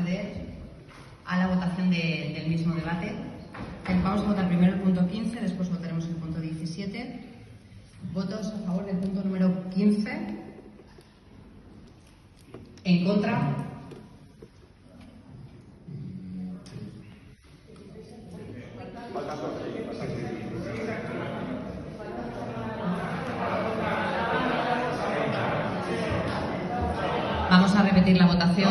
proceder a la votación del mismo debate. Vamos a votar primero el punto 15, después votaremos el punto 17. ¿Votos a favor del punto número 15? ¿En contra? Vamos a repetir la votación.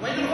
Bueno,